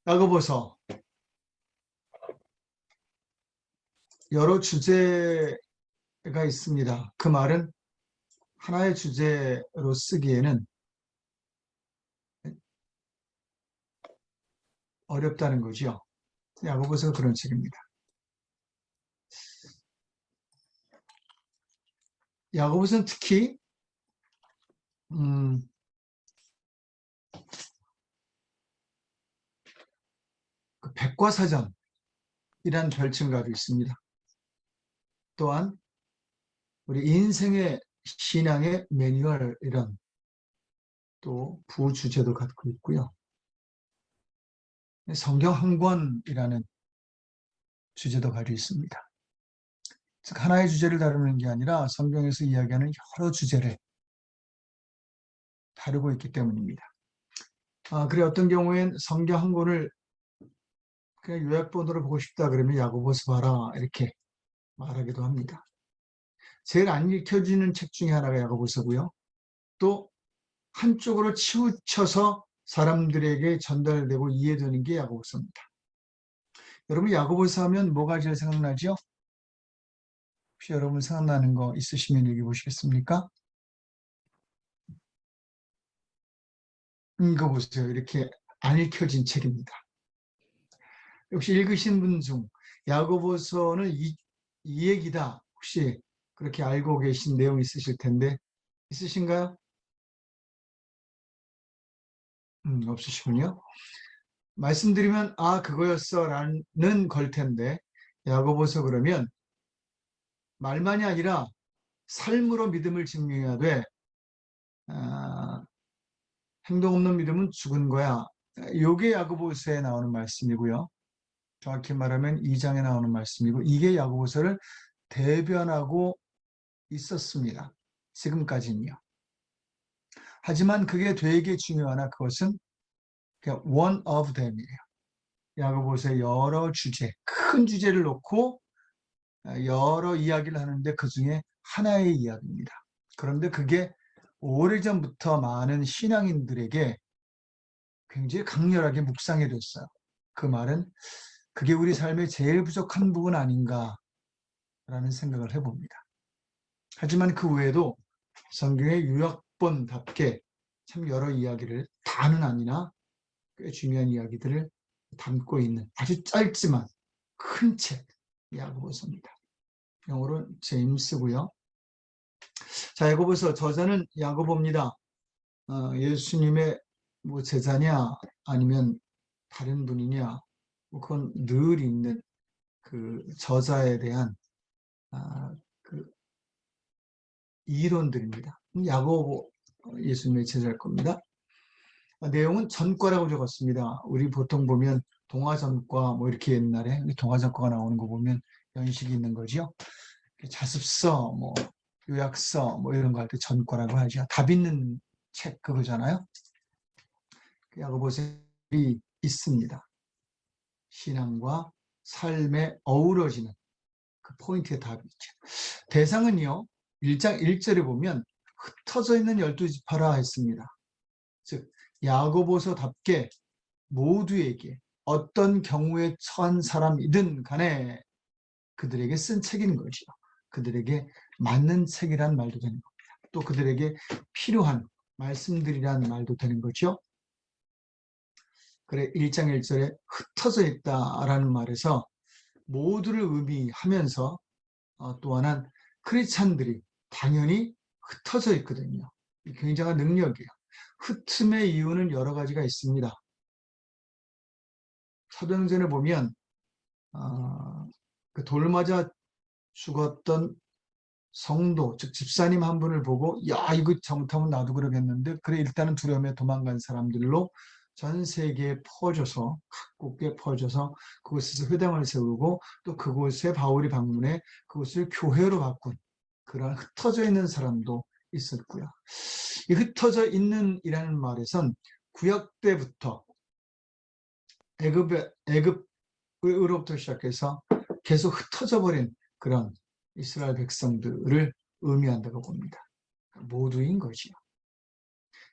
야고보서 여러 주제가 있습니다. 그 말은 하나의 주제로 쓰기에는 어렵다는 거죠. 야고보서가 그런 책입니다. 야고보서는 특히 그 백과사전이란 별칭을 가지고 있습니다. 또한 우리 인생의 신앙의 매뉴얼 이런 또 부주제도 갖고 있고요. 성경 한 권이라는 주제도 가지고 있습니다. 즉 하나의 주제를 다루는 게 아니라 성경에서 이야기하는 여러 주제를 다루고 있기 때문입니다. 그래 어떤 경우엔 성경 한 권을 그냥 요약본으로 보고 싶다 그러면 야고보서 봐라 이렇게 말하기도 합니다. 제일 안 읽혀지는 책 중에 하나가 야고보서고요. 또 한쪽으로 치우쳐서 사람들에게 전달되고 이해되는 게 야고보서입니다. 여러분 야고보서 하면 뭐가 제일 생각나죠? 혹시 여러분 생각나는 거 있으시면 얘기해 보시겠습니까? 이거 보세요. 이렇게 안 읽혀진 책입니다. 혹시 읽으신 분 중 야고보서는 이 얘기다. 혹시 그렇게 알고 계신 내용 있으실 텐데 있으신가요? 없으시군요. 말씀드리면 그거였어 라는 걸 텐데 야고보서 그러면 말만이 아니라 삶으로 믿음을 증명해야 돼. 행동 없는 믿음은 죽은 거야. 이게 야고보서에 나오는 말씀이고요. 정확히 말하면 2장에 나오는 말씀이고 이게 야고보서를 대변하고 있었습니다. 지금까지는요. 하지만 그게 되게 중요하나 그것은 그냥 one of them이에요. 야고보서의 여러 주제, 큰 주제를 놓고 여러 이야기를 하는데 그 중에 하나의 이야기입니다. 그런데 그게 오래전부터 많은 신앙인들에게 굉장히 강렬하게 묵상이 됐어요. 그 말은 그게 우리 삶의 제일 부족한 부분 아닌가라는 생각을 해봅니다. 하지만 그 외에도 성경의 요약본답게 참 여러 이야기를 다는 아니나 꽤 중요한 이야기들을 담고 있는 아주 짧지만 큰 책, 야고보서입니다. 영어로 제임스고요. 자, 야고보서 저자는 야고보입니다. 예수님의 뭐 제자냐 아니면 다른 분이냐 그건 늘 있는 그 저자에 대한 그 이론들입니다. 야고보 예수님의 제자일 겁니다. 내용은 전과라고 적었습니다. 우리 보통 보면 동화전과 뭐 이렇게 옛날에 동화전과가 나오는 거 보면 연식이 있는 거죠. 자습서, 뭐 요약서 뭐 이런 거 할 때 전과라고 하죠. 답 있는 책 그거잖아요. 야고보서에 있습니다. 신앙과 삶에 어우러지는 그 포인트의 답이 있죠. 대상은요. 1장 1절에 보면 흩어져 있는 12지파라 했습니다. 즉 야고보서답게 모두에게 어떤 경우에 처한 사람이든 간에 그들에게 쓴 책인 것이요. 그들에게 맞는 책이란 말도 되는 겁니다. 또 그들에게 필요한 말씀들이란 말도 되는 거죠. 그래 1장 1절에 흩어져 있다라는 말에서 모두를 의미하면서 또 하나는 크리스찬들이 당연히 흩어져 있거든요. 굉장한 능력이에요. 흩음의 이유는 여러 가지가 있습니다. 사도행전에 보면 그 돌 맞아 죽었던 성도, 즉 집사님 한 분을 보고 야 이거 잘못하면 나도 그러겠는데 그래 일단은 두려움에 도망간 사람들로 전 세계에 퍼져서 각국에 퍼져서 그곳에서 회당을 세우고 또 그곳에 바울이 방문해 그곳을 교회로 바꾼 그런 흩어져 있는 사람도 있었고요. 이 흩어져 있는 이라는 말에선 구약 때부터 애굽으로부터 시작해서 계속 흩어져 버린 그런 이스라엘 백성들을 의미한다고 봅니다. 모두인 것이요.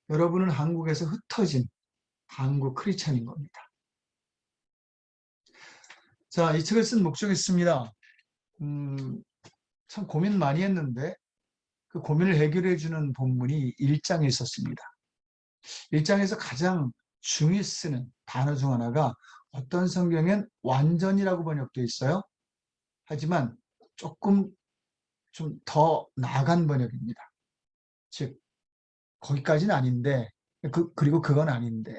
여러분은 한국에서 흩어진 한국 크리스찬인 겁니다. 자, 이 책을 쓴 목적이 있습니다. 참 고민 많이 했는데 그 고민을 해결해 주는 본문이 1장에 있었습니다. 1장에서 가장 중히 쓰는 단어 중 하나가 어떤 성경엔 완전이라고 번역되어 있어요. 하지만 조금 좀 더 나아간 번역입니다. 즉 거기까지는 아닌데 그리고 그건 아닌데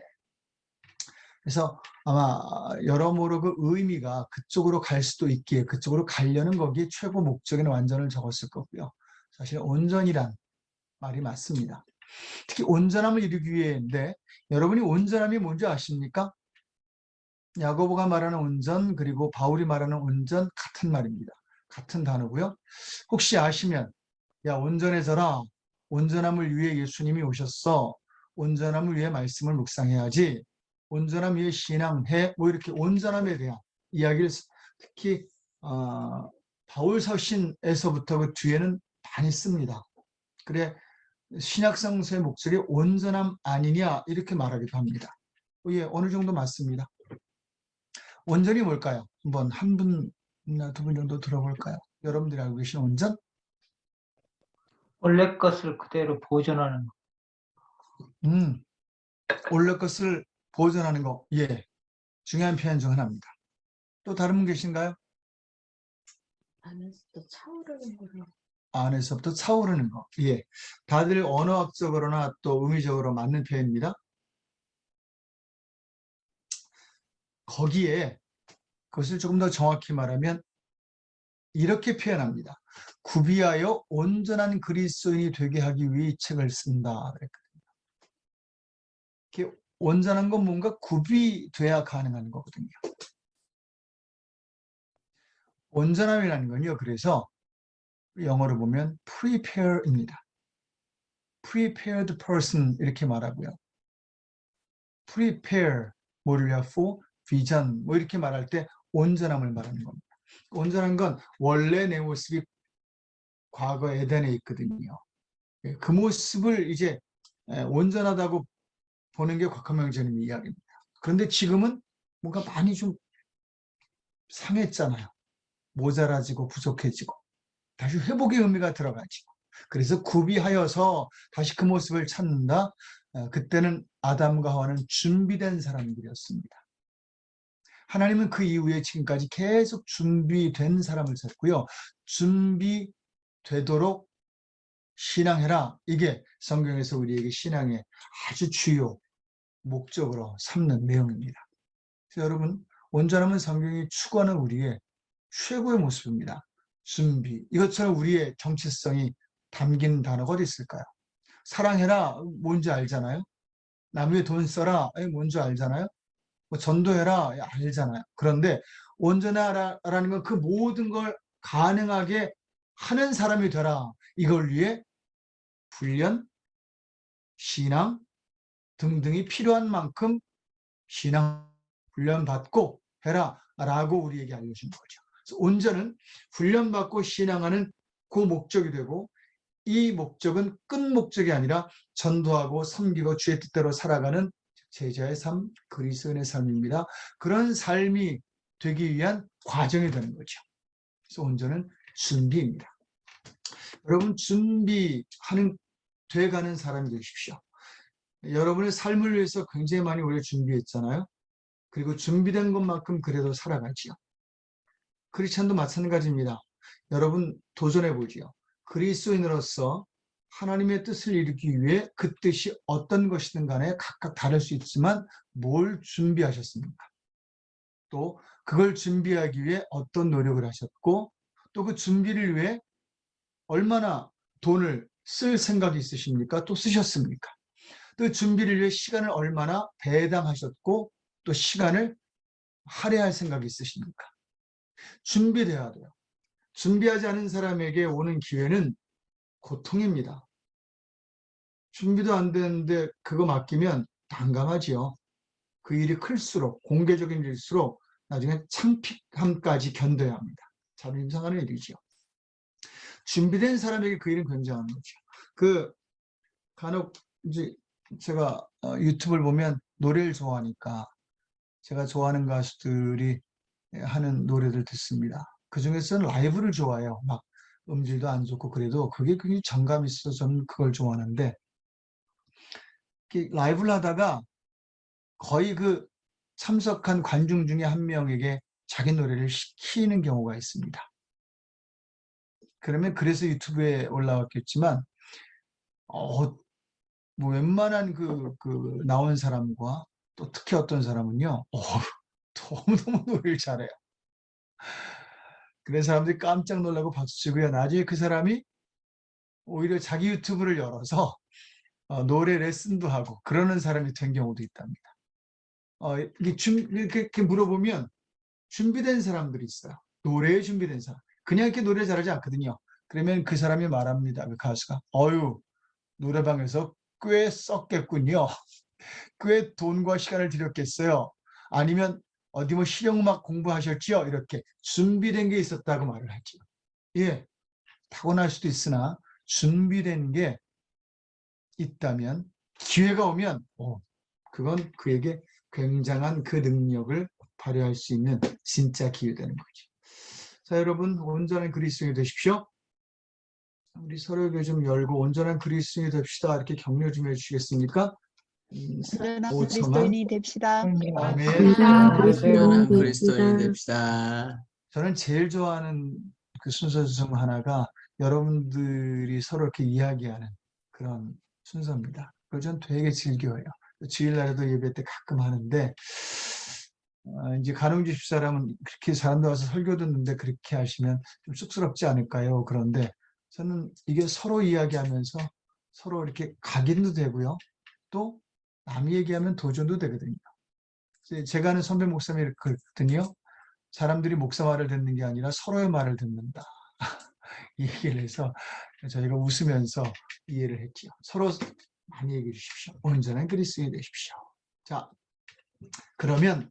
그래서 아마 여러모로 그 의미가 그쪽으로 갈 수도 있기에 그쪽으로 가려는 거기에 최고 목적인 완전을 적었을 거고요. 사실 온전이란 말이 맞습니다. 특히 온전함을 이루기 위해인데 여러분이 온전함이 뭔지 아십니까? 야고보가 말하는 온전 그리고 바울이 말하는 온전 같은 말입니다. 같은 단어고요. 혹시 아시면 야 온전해져라. 온전함을 위해 예수님이 오셨어. 온전함을 위해 말씀을 묵상해야지. 온전함 위해 신앙해. 뭐 이렇게 온전함에 대한 이야기를 특히 바울 서신에서부터 그 뒤에는 많이 씁니다. 그래 신약성서의 목적이 온전함 아니냐 이렇게 말하기도 합니다. 예, 어느 정도 맞습니다. 온전이 뭘까요? 한번 한 분이나 두 분 정도 들어볼까요? 여러분들이 알고 계신 온전? 원래 것을 그대로 보존하는 것. 원래 것을 보존하는 거. 예, 중요한 표현 중 하나입니다. 또 다른 분 계신가요? 안에서부터 차오르는 거로. 안에서부터 차오르는 거. 예, 다들 언어학적으로나 또 의미적으로 맞는 표현입니다. 거기에 그것을 조금 더 정확히 말하면 이렇게 표현합니다. 구비하여 온전한 그리스도인이 되게 하기 위해 이 책을 쓴다. 그랬거든요. 이렇게 온전한 건 뭔가 구비돼야 가능한 거거든요. 온전함이라는 건요. 그래서 영어로 보면 prepare입니다. prepared person 이렇게 말하고요. prepare 뭐를 위해 for vision 뭐 이렇게 말할 때 온전함을 말하는 겁니다. 온전한 건 원래 내 모습이 과거 에덴에 있거든요. 그 모습을 이제 온전하다고 보는 게 곽한명제님 이야기입니다. 그런데 지금은 뭔가 많이 좀 상했잖아요. 모자라지고 부족해지고 다시 회복의 의미가 들어가지고 그래서 구비하여서 다시 그 모습을 찾는다. 그때는 아담과 하와는 준비된 사람들이었습니다. 하나님은 그 이후에 지금까지 계속 준비된 사람을 찾고요. 준비되도록 신앙해라. 이게 성경에서 우리에게 신앙의 아주 주요 목적으로 삼는 내용입니다. 그래서 여러분 온전함은 성경이 추구하는 우리의 최고의 모습입니다. 준비. 이것처럼 우리의 정체성이 담긴 단어가 어디 있을까요? 사랑해라. 뭔지 알잖아요. 남 위에 돈 써라. 뭔지 알잖아요. 뭐 전도해라. 알잖아요. 그런데 온전하라는 건 그 모든 걸 가능하게 하는 사람이 되라. 이걸 위해 훈련, 신앙 등등이 필요한 만큼 신앙 훈련받고 해라 라고 우리에게 알려준 거죠. 그래서 온전은 훈련받고 신앙하는 그 목적이 되고 이 목적은 끝 목적이 아니라 전도하고 섬기고 주의 뜻대로 살아가는 제자의 삶, 그리스도인의 삶입니다. 그런 삶이 되기 위한 과정이 되는 거죠. 그래서 온전은 준비입니다. 여러분 준비하는 돼가는 사람이 되십시오. 여러분의 삶을 위해서 굉장히 많이 오래 준비했잖아요. 그리고 준비된 것만큼 그래도 살아가지요. 크리스찬도 마찬가지입니다. 여러분 도전해 보지요. 그리스도인으로서 하나님의 뜻을 이루기 위해 그 뜻이 어떤 것이든 간에 각각 다를 수 있지만 뭘 준비하셨습니까? 또 그걸 준비하기 위해 어떤 노력을 하셨고 또 그 준비를 위해 얼마나 돈을 쓸 생각이 있으십니까? 또 쓰셨습니까? 또 준비를 위해 시간을 얼마나 배당하셨고 또 시간을 할애할 생각이 있으십니까? 준비돼야 돼요. 준비하지 않은 사람에게 오는 기회는 고통입니다. 준비도 안 되는데 그거 맡기면 난감하지요. 그 일이 클수록 공개적인 일일수록 나중에 창피함까지 견뎌야 합니다. 자존심 상하는 일이죠. 준비된 사람에게 그 일은 굉장한 거죠. 그 간혹 이제 제가 유튜브를 보면 노래를 좋아하니까 제가 좋아하는 가수들이 하는 노래들 듣습니다. 그 중에서는 라이브를 좋아해요. 막 음질도 안 좋고 그래도 그게 굉장히 정감이 있어서 저는 그걸 좋아하는데, 라이브를 하다가 거의 그 참석한 관중 중에 한 명에게 자기 노래를 시키는 경우가 있습니다. 그러면 그래서 유튜브에 올라왔겠지만, 뭐 웬만한 그 나온 사람과 또 특히 어떤 사람은요, 너무너무 노래를 잘해요. 그래서 사람들이 깜짝 놀라고 박수치고요. 나중에 그 사람이 오히려 자기 유튜브를 열어서 노래 레슨도 하고 그러는 사람이 된 경우도 있답니다. 이렇게 물어보면 준비된 사람들이 있어요. 노래에 준비된 사람. 그냥 이렇게 노래 잘하지 않거든요. 그러면 그 사람이 말합니다. 그 가수가. 노래방에서 꽤 썼겠군요. 꽤 돈과 시간을 들였겠어요. 아니면 어디 뭐 실용음악 공부하셨지요? 이렇게 준비된 게 있었다고 말을 하죠. 예, 타고날 수도 있으나 준비된 게 있다면, 기회가 오면 그건 그에게 굉장한 그 능력을 발휘할 수 있는 진짜 기회되는 거죠. 자, 여러분, 온전한 그리스도인이 되십시오. 우리 서로에게 좀 열고 온전한 그리스도인이 됩시다. 이렇게 격려 좀 해주시겠습니까? 온전한 5초만. 그리스도인이 됩시다. 아멘. 온전한 온전한 그리스도인이 그리스도인이 됩시다. 됩시다. 저는 제일 좋아하는 그 순서 중 하나가 여러분들이 서로 이렇게 이야기하는 그런 순서입니다. 그걸 전 되게 즐겨요. 주일날에도 예배 때 가끔 하는데, 이제 간홍지 집사람은 그렇게 사람들 와서 설교 듣는데 그렇게 하시면 좀 쑥스럽지 않을까요? 그런데 저는 이게 서로 이야기하면서 서로 이렇게 각인도 되고요. 또 남이 얘기하면 도전도 되거든요. 제가 아는 선배 목사님이 그랬거든요. 사람들이 목사 말을 듣는 게 아니라 서로의 말을 듣는다. 이 얘기를 해서 저희가 웃으면서 이해를 했죠. 서로 많이 얘기해 주십시오. 온전한 그리스도인이 되십시오. 자, 그러면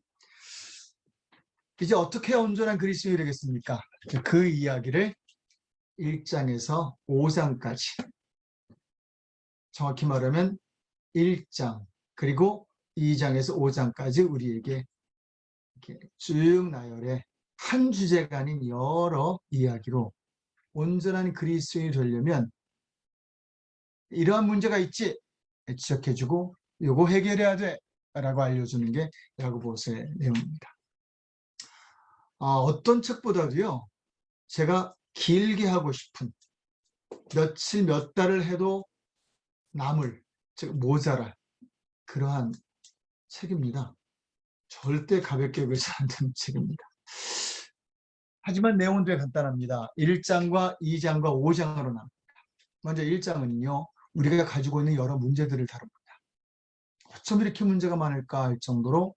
이제 어떻게 온전한 그리스도인이 되겠습니까? 그 이야기를 1장에서 5장까지, 정확히 말하면 1장 그리고 2장에서 5장까지 우리에게 이렇게 쭉 나열해 한 주제가 아닌 여러 이야기로 온전한 그리스도인이 되려면 이러한 문제가 있지 지적해주고 요거 해결해야 돼 라고 알려주는 게 야고보서의 내용입니다. 어떤 책보다도요, 제가 길게 하고 싶은, 며칠 몇 달을 해도 남을, 즉 모자랄 그러한 책입니다. 절대 가볍게 여겨서 안 되는 책입니다. 하지만 내용은 되게 간단합니다. 1장과 2장과 5장으로 나눕니다. 먼저 1장은요, 우리가 가지고 있는 여러 문제들을 다룹니다. 어쩜 이렇게 문제가 많을까 할 정도로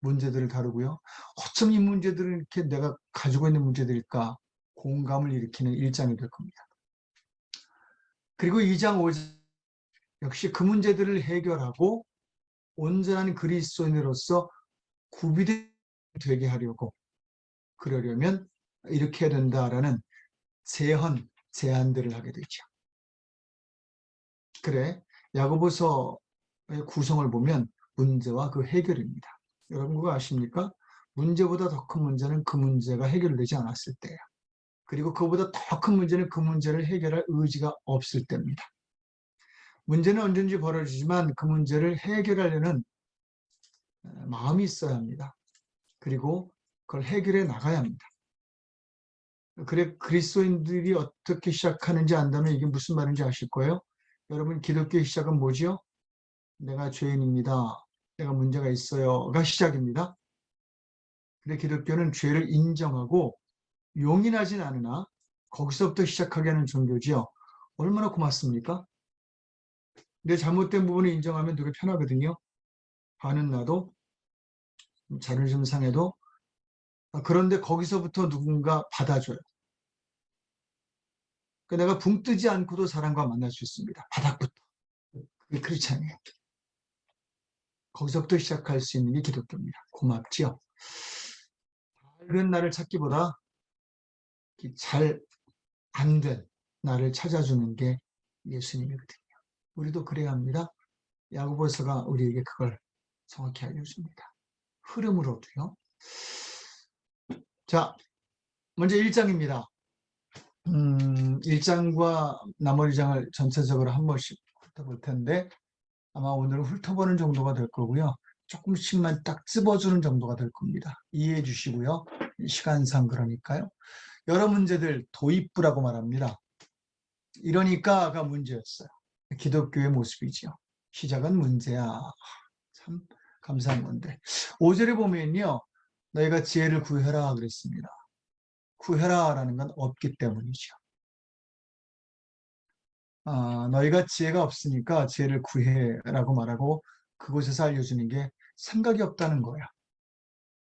문제들을 다루고요. 어쩜 이 문제들은 이렇게 내가 가지고 있는 문제들일까 공감을 일으키는 1장이 될 겁니다. 그리고 2장, 5장 역시 그 문제들을 해결하고 온전한 그리스도인으로서 구비되게 하려고, 그러려면 이렇게 해야 된다라는 제안들을 하게 되죠. 그래, 야고보서의 구성을 보면 문제와 그 해결입니다. 여러분 그거 아십니까? 문제보다 더 큰 문제는 그 문제가 해결되지 않았을 때예요. 그리고 그보다 더 큰 문제는 그 문제를 해결할 의지가 없을 때입니다. 문제는 언제든지 벌어지지만 그 문제를 해결하려는 마음이 있어야 합니다. 그리고 그걸 해결해 나가야 합니다. 그래, 그리스도인들이 어떻게 시작하는지 안다면 이게 무슨 말인지 아실 거예요? 여러분, 기독교의 시작은 뭐지요? 내가 죄인입니다. 내가 문제가 있어요가 시작입니다. 근데 기독교는 죄를 인정하고 용인하진 않으나 거기서부터 시작하게 하는 종교지요. 얼마나 고맙습니까? 내 잘못된 부분을 인정하면 되게 편하거든요. 화는 나도, 자존심 상해도. 그런데 거기서부터 누군가 받아줘요. 내가 붕 뜨지 않고도 사람과 만날 수 있습니다. 바닥부터. 그게 크리스찬이에요. 거기서부터 시작할 수 있는 게 기독교입니다. 고맙지요? 밝은 나를 찾기보다 잘 안 된 나를 찾아주는 게 예수님이거든요. 우리도 그래야 합니다. 야고보서가 우리에게 그걸 정확히 알려줍니다. 흐름으로도요. 자, 먼저 1장입니다. 1장과 나머지 장을 전체적으로 한 번씩 훑어볼 텐데 아마 오늘은 훑어보는 정도가 될 거고요. 조금씩만 딱 찝어주는 정도가 될 겁니다. 이해해 주시고요. 시간상 그러니까요. 여러 문제들 도입부라고 말합니다. 이러니까가 문제였어요. 기독교의 모습이지요. 시작은 문제야. 참 감사한 건데. 5절에 보면요. 너희가 지혜를 구해라 그랬습니다. 구해라라는 건 없기 때문이죠. 너희가 지혜가 없으니까 지혜를 구해라고 말하고 그곳에서 알려주는 게 생각이 없다는 거야.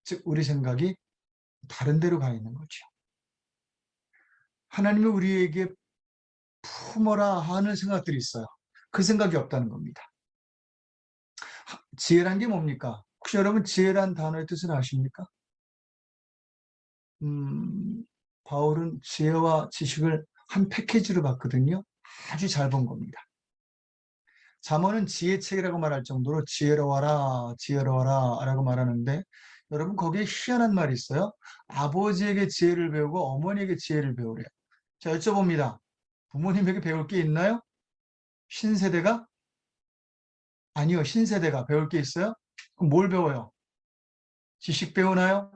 즉 우리 생각이 다른 데로 가 있는 거죠. 하나님이 우리에게 품어라 하는 생각들이 있어요. 그 생각이 없다는 겁니다. 지혜란 게 뭡니까? 혹시 여러분 지혜란 단어의 뜻을 아십니까? 바울은 지혜와 지식을 한 패키지로 봤거든요. 아주 잘 본 겁니다. 잠언은 지혜책이라고 말할 정도로 지혜로워라, 지혜로워라 라고 말하는데 여러분 거기에 희한한 말이 있어요. 아버지에게 지혜를 배우고 어머니에게 지혜를 배우래요. 자, 여쭤봅니다. 부모님에게 배울 게 있나요? 신세대가? 아니요, 신세대가 배울 게 있어요? 그럼 뭘 배워요? 지식 배우나요?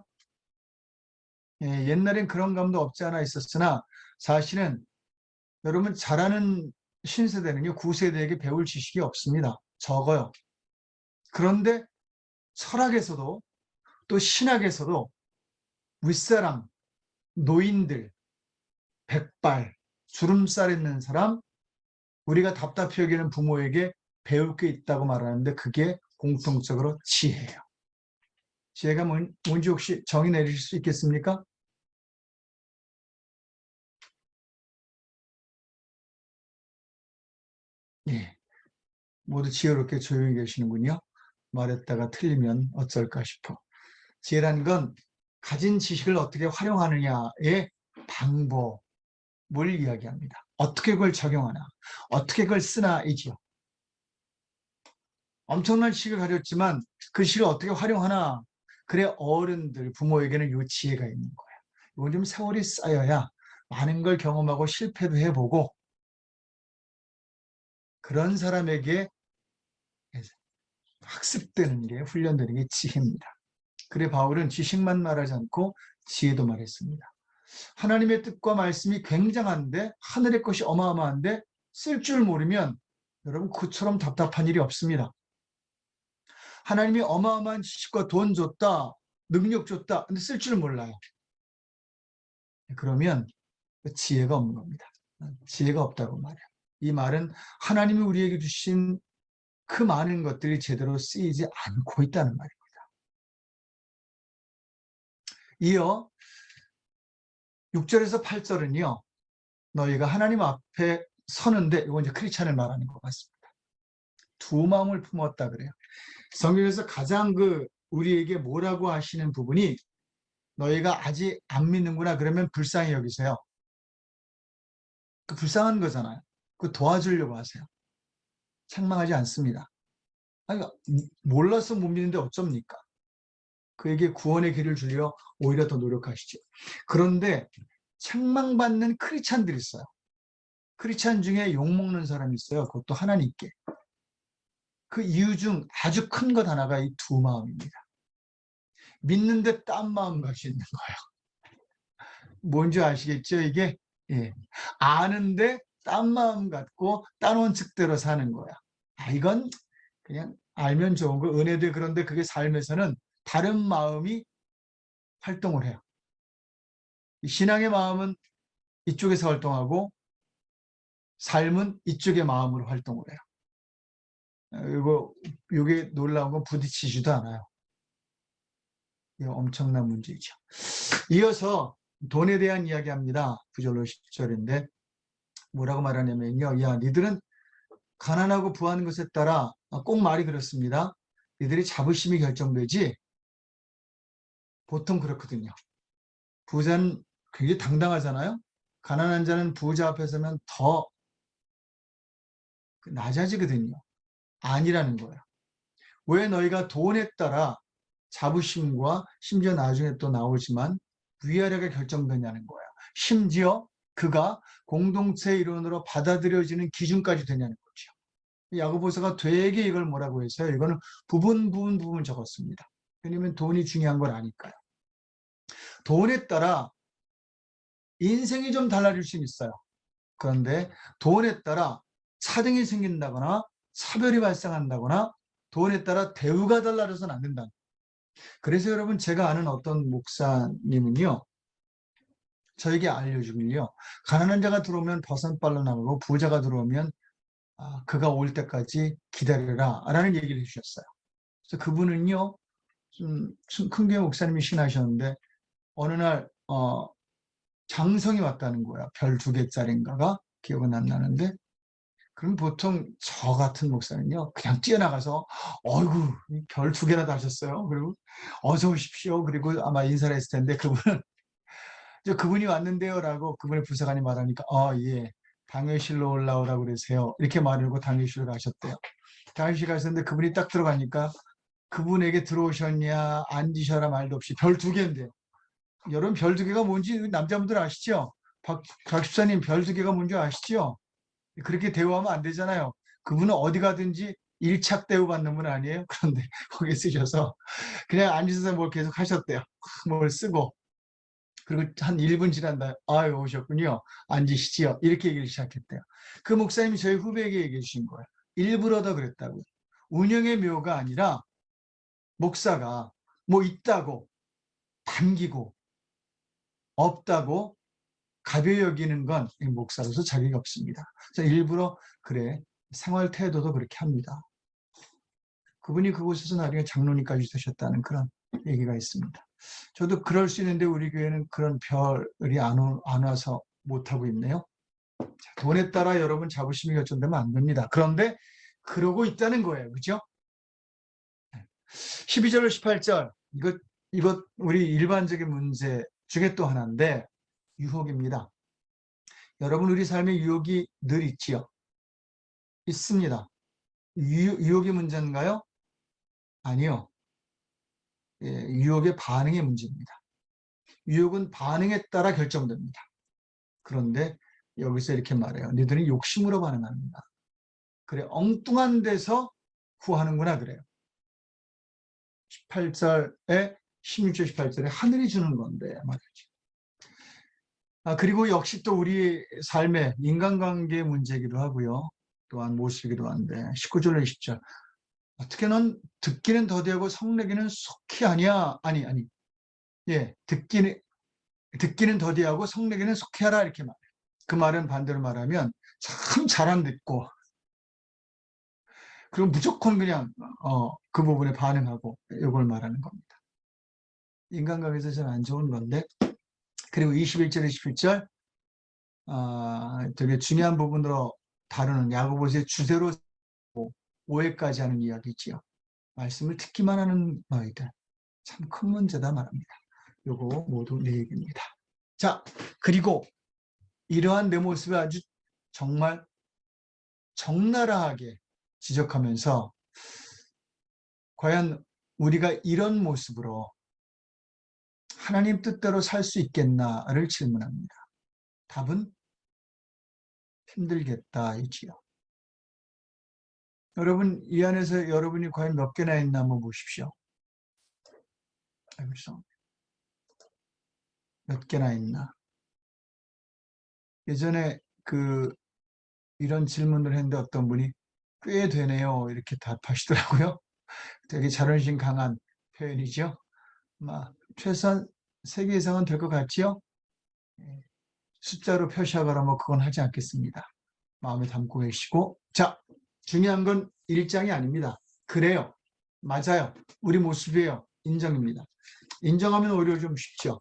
예, 옛날엔 그런 감도 없지 않아 있었으나 사실은 여러분 잘하는 신세대는요, 구세대에게 배울 지식이 없습니다. 적어요. 그런데 철학에서도 또 신학에서도 윗사람, 노인들, 백발, 주름살 있는 사람, 우리가 답답히 여기는 부모에게 배울 게 있다고 말하는데 그게 공통적으로 지혜예요. 지혜가 뭔지 혹시 정의 내리실 수 있겠습니까? 예, 모두 지혜롭게 조용히 계시는군요. 말했다가 틀리면 어쩔까 싶어. 지혜란 건 가진 지식을 어떻게 활용하느냐의 방법을 이야기합니다. 어떻게 그걸 적용하나, 어떻게 그걸 쓰나이지요. 엄청난 지식을 가졌지만 그 지식을 어떻게 활용하나, 그래 어른들, 부모에게는 이 지혜가 있는 거예요. 이건 좀 세월이 쌓여야 많은 걸 경험하고 실패도 해보고 그런 사람에게 학습되는 게, 훈련되는 게 지혜입니다. 그래 바울은 지식만 말하지 않고 지혜도 말했습니다. 하나님의 뜻과 말씀이 굉장한데, 하늘의 것이 어마어마한데 쓸 줄 모르면 여러분 그처럼 답답한 일이 없습니다. 하나님이 어마어마한 지식과 돈 줬다, 능력 줬다, 근데 쓸 줄 몰라요. 그러면 지혜가 없는 겁니다. 지혜가 없다고 말해요. 이 말은 하나님이 우리에게 주신 그 많은 것들이 제대로 쓰이지 않고 있다는 말입니다. 이어 6절에서 8절은요. 너희가 하나님 앞에 서는데, 이건 이제 크리스찬을 말하는 것 같습니다. 두 마음을 품었다 그래요. 성경에서 가장 우리에게 뭐라고 하시는 부분이 너희가 아직 안 믿는구나 그러면 불쌍히 여기세요. 그 불쌍한 거잖아요. 그 도와주려고 하세요. 책망하지 않습니다. 아니, 몰라서 못 믿는데 어쩝니까? 그에게 구원의 길을 주려 오히려 더 노력하시죠. 그런데 책망받는 크리스찬들이 있어요. 크리스찬 중에 욕먹는 사람이 있어요. 그것도 하나님께. 그 이유 중 아주 큰 것 하나가 이 두 마음입니다. 믿는데 딴 마음 가지고 있는 거예요. 뭔지 아시겠죠? 이게 아는데 딴 마음 갖고 딴 원칙대로 사는 거야. 이건 그냥 알면 좋은 거, 은혜도 그런데 그게 삶에서는 다른 마음이 활동을 해요. 신앙의 마음은 이쪽에서 활동하고 삶은 이쪽의 마음으로 활동을 해요. 이게 놀라운 건 부딪히지도 않아요. 이거 엄청난 문제죠. 이어서 돈에 대한 이야기합니다. 9절로 10절인데 뭐라고 말하냐면요. 야, 니들은 가난하고 부하는 것에 따라 꼭 말이 그렇습니다. 니들이 자부심이 결정되지. 보통 그렇거든요. 부자는 굉장히 당당하잖아요. 가난한 자는 부자 앞에 서면 더 낮아지거든요. 아니라는 거예요. 왜 너희가 돈에 따라 자부심과 심지어 나중에 또 나오지만 위아래가 결정되냐는 거예요. 심지어 그가 공동체 일원으로 받아들여지는 기준까지 되냐는 거죠. 야고보서가 되게 이걸 뭐라고 했어요? 이거는 부분 적었습니다. 왜냐면 돈이 중요한 걸 아니까요. 돈에 따라 인생이 좀 달라질 수는 있어요. 그런데 돈에 따라 차등이 생긴다거나 차별이 발생한다거나 돈에 따라 대우가 달라져서는 안 된다. 그래서 여러분, 제가 아는 어떤 목사님은요, 저에게 알려주면요, 가난한 자가 들어오면 버선발로 나가고 부자가 들어오면 그가 올 때까지 기다려라 라는 얘기를 해주셨어요. 그래서 그분은요, 큰 교회 목사님이 신하셨는데 어느 날 장성이 왔다는 거야. 별 2개짜리인가가 기억은 안 나는데, 그럼 보통 저 같은 목사는요, 그냥 뛰어나가서 어이구 별 2개나 다셨어요. 그리고 어서 오십시오. 그리고 아마 인사를 했을 텐데, 그분이 왔는데요라고 그분의 부사관이 말하니까 예, 당회실로 올라오라고 그러세요. 이렇게 말하고 당회실로 가셨대요. 당회실 가셨는데 그분이 딱 들어가니까 그분에게 들어오셨냐 앉으셔라 말도 없이 별 2개인데요. 여러분, 별 2개가 뭔지 남자분들 아시죠? 박 집사님, 별 2개가 뭔지 아시죠? 그렇게 대우하면 안 되잖아요. 그분은 어디 가든지 일착 대우받는 분 아니에요? 그런데 거기 쓰셔서 그냥 앉으셔서 뭘 계속 하셨대요. 뭘 쓰고. 그리고 한 1분 지난다. 아유, 오셨군요. 앉으시지요. 이렇게 얘기를 시작했대요. 그 목사님이 저희 후배에게 얘기해 주신 거예요. 일부러 더 그랬다고요. 운영의 묘가 아니라 목사가 뭐 있다고 반기고 없다고 가벼이 여기는 건 목사로서 자격이 없습니다. 그래서 일부러 그래, 생활 태도도 그렇게 합니다. 그분이 그곳에서 나중에 장로님까지 되셨다는 그런 얘기가 있습니다. 저도 그럴 수 있는데 우리 교회는 그런 별이 안 와서 못하고 있네요. 자, 돈에 따라 여러분 자부심이 결정되면 안 됩니다. 그런데 그러고 있다는 거예요. 그죠? 12절 18절 이것 우리 일반적인 문제 중에 또 하나인데, 유혹입니다. 여러분, 우리 삶에 유혹이 늘 있지요? 있습니다. 유혹이 문제인가요? 아니요. 유혹의 반응의 문제입니다. 유혹은 반응에 따라 결정됩니다. 그런데 여기서 이렇게 말해요. 너희들은 욕심으로 반응한다. 그래, 엉뚱한 데서 구하는구나 그래요. 16절 18절에 하늘이 주는 건데 말이죠. 그리고 역시 또 우리 삶의 인간관계 문제이기도 하고요. 또한 모습이기도 한데 19절로 20절. 어떻게 넌 듣기는 더디하고 성내기는 속히 아니야. 아니. 예, 듣기는 더디하고 성내기는 속히 하라 이렇게 말해요. 그 말은 반대로 말하면 참 잘 안 듣고 그리고 무조건 그냥 그 부분에 반응하고 이걸 말하는 겁니다. 인간관계에서 좀 안 좋은 건데. 그리고 21절 27절 되게 중요한 부분으로 다루는 야고보서의 주제로 오해까지 하는 이야기지요. 말씀을 듣기만 하는 너희들 참 큰 문제다 말합니다. 요거 모두 내 얘기입니다. 자, 그리고 이러한 내 모습을 아주 정말 적나라하게 지적하면서 과연 우리가 이런 모습으로 하나님 뜻대로 살 수 있겠나를 질문합니다. 답은 힘들겠다이지요. 여러분, 이 안에서 여러분이 과연 몇 개나 있나 한번 보십시오. 몇 개나 있나. 예전에 이런 질문을 했는데 어떤 분이 꽤 되네요 이렇게 답하시더라고요. 되게 자존심 강한 표현이죠. 최소한 3개 이상은 될 것 같지요? 숫자로 표시하거나 그건 하지 않겠습니다. 마음에 담고 계시고. 자, 중요한 건 1장이 아닙니다. 그래요. 맞아요. 우리 모습이에요. 인정입니다. 인정하면 오히려 좀 쉽죠.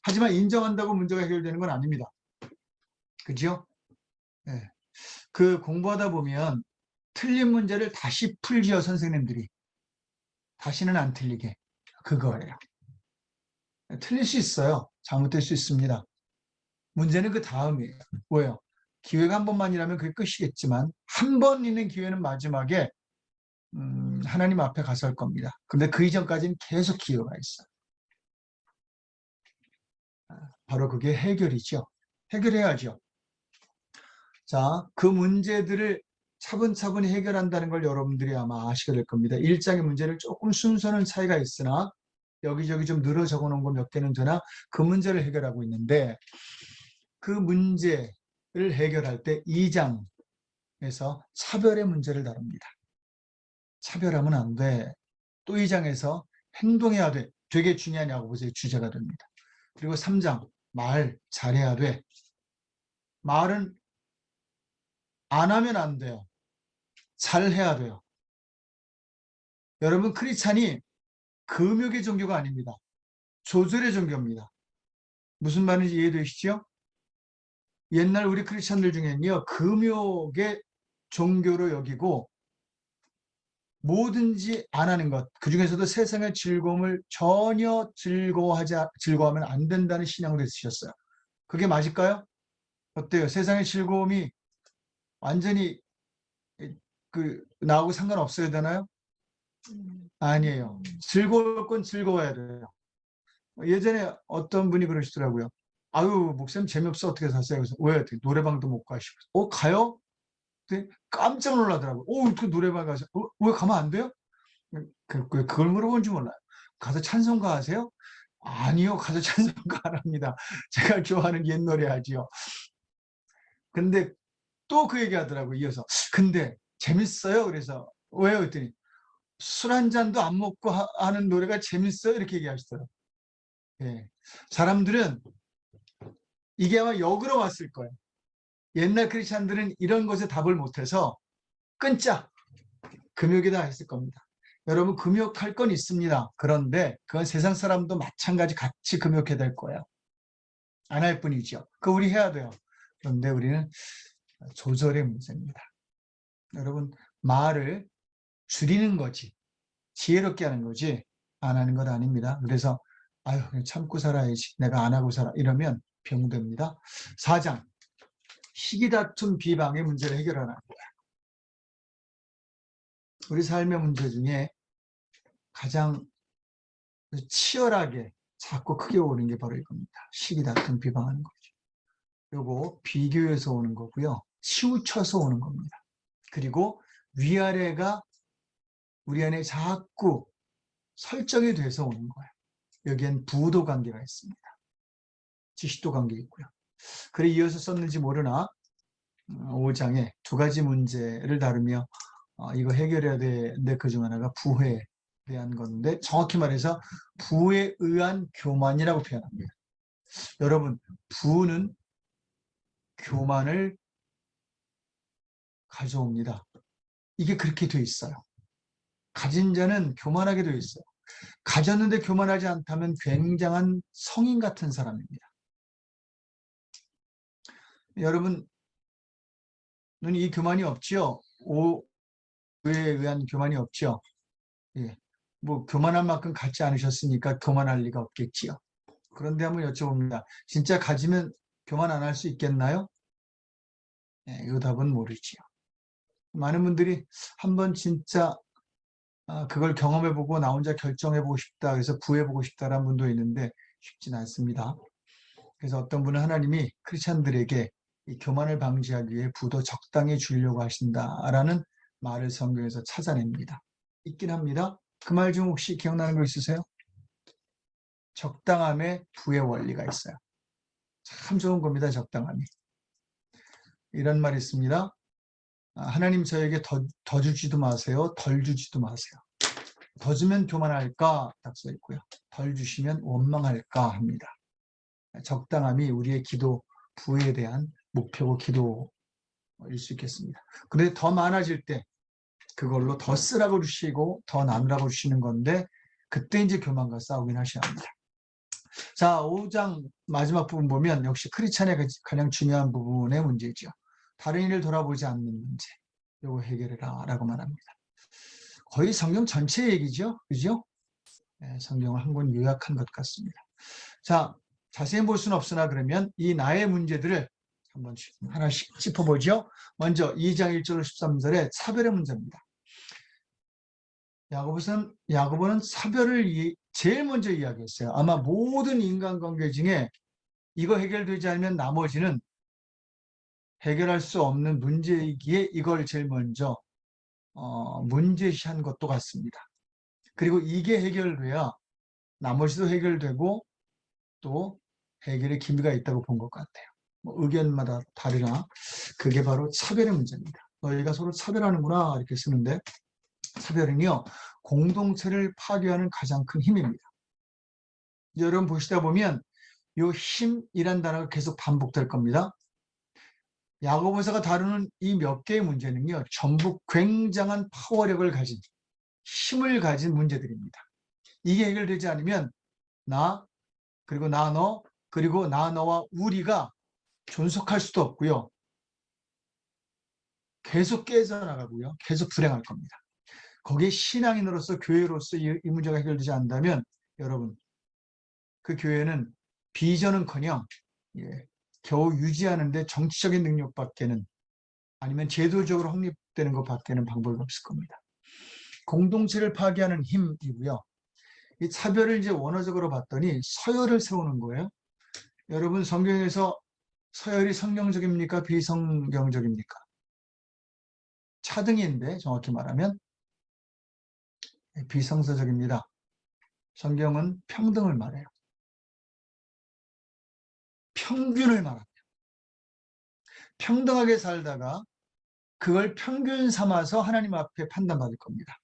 하지만 인정한다고 문제가 해결되는 건 아닙니다. 그죠? 네. 공부하다 보면 틀린 문제를 다시 풀지요, 선생님들이. 다시는 안 틀리게. 그거예요. 틀릴 수 있어요. 잘못될 수 있습니다. 문제는 그 다음이에요. 뭐예요? 기회가 한 번만이라면 그게 끝이겠지만 한 번 있는 기회는 마지막에 하나님 앞에 가서 할 겁니다. 근데 그 이전까지는 계속 기회가 있어요. 바로 그게 해결이죠. 해결해야죠. 자, 그 문제들을 차분차분히 해결한다는 걸 여러분들이 아마 아시게 될 겁니다. 1장의 문제를 조금 순서는 차이가 있으나 여기저기 좀 늘어 적어 놓은 거 몇 개는 되나 그 문제를 해결하고 있는데 그 문제를 해결할 때 2장에서 차별의 문제를 다룹니다. 차별하면 안 돼. 또 2장에서 행동해야 돼. 되게 중요한 야고보서의 주제가 됩니다. 그리고 3장 말 잘해야 돼. 말은 안 하면 안 돼요. 잘해야 돼요. 여러분 크리스찬이 금욕의 종교가 아닙니다. 조절의 종교입니다. 무슨 말인지 이해되시죠? 옛날 우리 크리스찬들 중에는요. 금욕의 종교로 여기고 뭐든지 안 하는 것, 그 중에서도 세상의 즐거움을 전혀 즐거워하면 안 된다는 신앙으로 쓰셨어요. 그게 맞을까요? 어때요? 세상의 즐거움이 완전히 나하고 상관없어야 되나요? 아니에요. 즐거울 건 즐거워야 돼요. 예전에 어떤 분이 그러시더라고요. 아유, 목사님 재미없어 어떻게 사세요? 그래서 왜? 노래방도 못 가시고. 가요? 깜짝 놀라더라고요. 그 노래방 가서 왜 가면 안 돼요? 그걸 물어본 줄 몰라요. 가서 찬송가 하세요? 아니요, 가서 찬송가 안 합니다. 제가 좋아하는 옛 노래 하지요. 근데 또 그 얘기 하더라고요. 이어서. 근데 재밌어요? 그래서 왜요? 그랬더니 술 한 잔도 안 먹고 하는 노래가 재밌어요? 이렇게 얘기하시더라고요. 예. 사람들은 이게 아마 역으로 왔을 거예요. 옛날 크리스찬들은 이런 것에 답을 못해서 끊자. 금욕이다 했을 겁니다. 여러분 금욕할 건 있습니다. 그런데 그건 세상 사람도 마찬가지 같이 금욕해야 될 거예요. 안 할 뿐이죠. 그거 우리 해야 돼요. 그런데 우리는 조절의 문제입니다. 여러분 말을 줄이는 거지 지혜롭게 하는 거지 안 하는 건 아닙니다. 그래서 아유 참고 살아야지 내가 안 하고 살아 이러면 병됩니다. 4장 시기다툼 비방의 문제를 해결하는 거예요. 우리 삶의 문제 중에 가장 치열하게 작고 크게 오는 게 바로 이겁니다. 시기다툼 비방하는 거죠. 요거 비교해서 오는 거고요. 치우쳐서 오는 겁니다. 그리고 위아래가 우리 안에 자꾸 설정이 돼서 오는 거예요. 여기엔 부도 관계가 있습니다. 지시도 관계 있고요. 그래 이어서 썼는지 모르나 5장에 두 가지 문제를 다루며 이거 해결해야 되는데 그중 하나가 부에 대한 건데 정확히 말해서 부에 의한 교만이라고 표현합니다. 여러분 부는 교만을 가져옵니다. 이게 그렇게 돼 있어요. 가진 자는 교만하게 돼 있어요. 가졌는데 교만하지 않다면 굉장한 성인 같은 사람입니다. 여러분은 이 교만이 없지요? 오에 의한 교만이 없지요? 예. 뭐 교만할 만큼 갖지 않으셨으니까 교만할 리가 없겠지요. 그런데 한번 여쭤봅니다. 진짜 가지면 교만 안 할 수 있겠나요? 이 답은 모르지요. 많은 분들이 한번 진짜 그걸 경험해보고 나 혼자 결정해보고 싶다 그래서 구해보고 싶다라는 분도 있는데 쉽진 않습니다. 그래서 어떤 분은 하나님이 크리스찬들에게 이 교만을 방지하기 위해 부도 적당히 주려고 하신다라는 말을 성경에서 찾아냅니다. 있긴 합니다. 그 말 중 혹시 기억나는 거 있으세요? 적당함에 부의 원리가 있어요. 참 좋은 겁니다. 적당함이. 이런 말이 있습니다. 하나님 저에게 더 주지도 마세요. 덜 주지도 마세요. 더 주면 교만할까 딱 써 있고요. 덜 주시면 원망할까 합니다. 적당함이 우리의 기도 부에 대한 목표고 기도일 수 있겠습니다. 그런데 더 많아질 때 그걸로 더 쓰라고 주시고 더 나누라고 주시는 건데 그때 이제 교만과 싸우긴 하셔야 합니다. 자, 5장 마지막 부분 보면 역시 크리스찬의 가장 중요한 부분의 문제죠. 다른 일을 돌아보지 않는 문제. 이거 해결해라 라고 말합니다. 거의 성경 전체 얘기죠. 그죠? 네, 성경을 한 권 요약한 것 같습니다. 자, 자세히 볼 수는 없으나 그러면 이 나의 문제들을 한번 하나씩 짚어보죠. 먼저 2장 1절 13절의 차별의 문제입니다. 야고보는 차별을 제일 먼저 이야기했어요. 아마 모든 인간관계 중에 이거 해결되지 않으면 나머지는 해결할 수 없는 문제이기에 이걸 제일 먼저 문제시한 것도 같습니다. 그리고 이게 해결돼야 나머지도 해결되고 또 해결의 기미가 있다고 본 것 같아요. 뭐 의견마다 다르나 그게 바로 차별의 문제입니다. 너희가 서로 차별하는구나 이렇게 쓰는데 차별은요 공동체를 파괴하는 가장 큰 힘입니다. 여러분 보시다 보면 이 힘이란 단어가 계속 반복될 겁니다. 야고보서가 다루는 이 몇 개의 문제는요 전부 굉장한 파워력을 가진 힘을 가진 문제들입니다. 이게 해결되지 않으면 나 그리고 나 너 그리고 나 너와 우리가 존속할 수도 없고요. 계속 깨져나가고요. 계속 불행할 겁니다. 거기에 신앙인으로서 교회로서 이 문제가 해결되지 않는다면 여러분 그 교회는 비전은커녕 겨우 유지하는데 정치적인 능력밖에는 아니면 제도적으로 확립되는 것밖에는 방법이 없을 겁니다. 공동체를 파괴하는 힘이고요. 이 차별을 이제 원어적으로 봤더니 서열을 세우는 거예요. 여러분 성경에서 서열이 성경적입니까? 비성경적입니까? 차등인데 정확히 말하면 비성서적입니다. 성경은 평등을 말해요. 평균을 말합니다. 평등하게 살다가 그걸 평균 삼아서 하나님 앞에 판단받을 겁니다.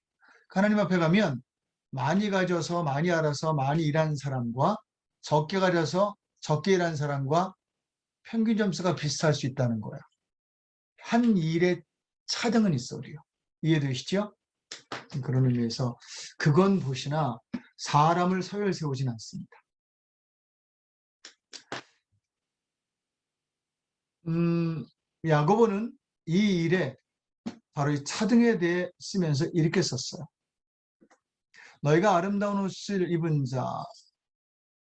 하나님 앞에 가면 많이 가져서 많이 알아서 많이 일한 사람과 적게 가져서 적게 일한 사람과 평균 점수가 비슷할 수 있다는 거예요. 한 일에 차등은 있어 우리요. 이해되시죠? 그런 의미에서 그건 보시나 사람을 서열 세우진 않습니다. 야고보는 이 일에 바로 이 차등에 대해 쓰면서 이렇게 썼어요. 너희가 아름다운 옷을 입은 자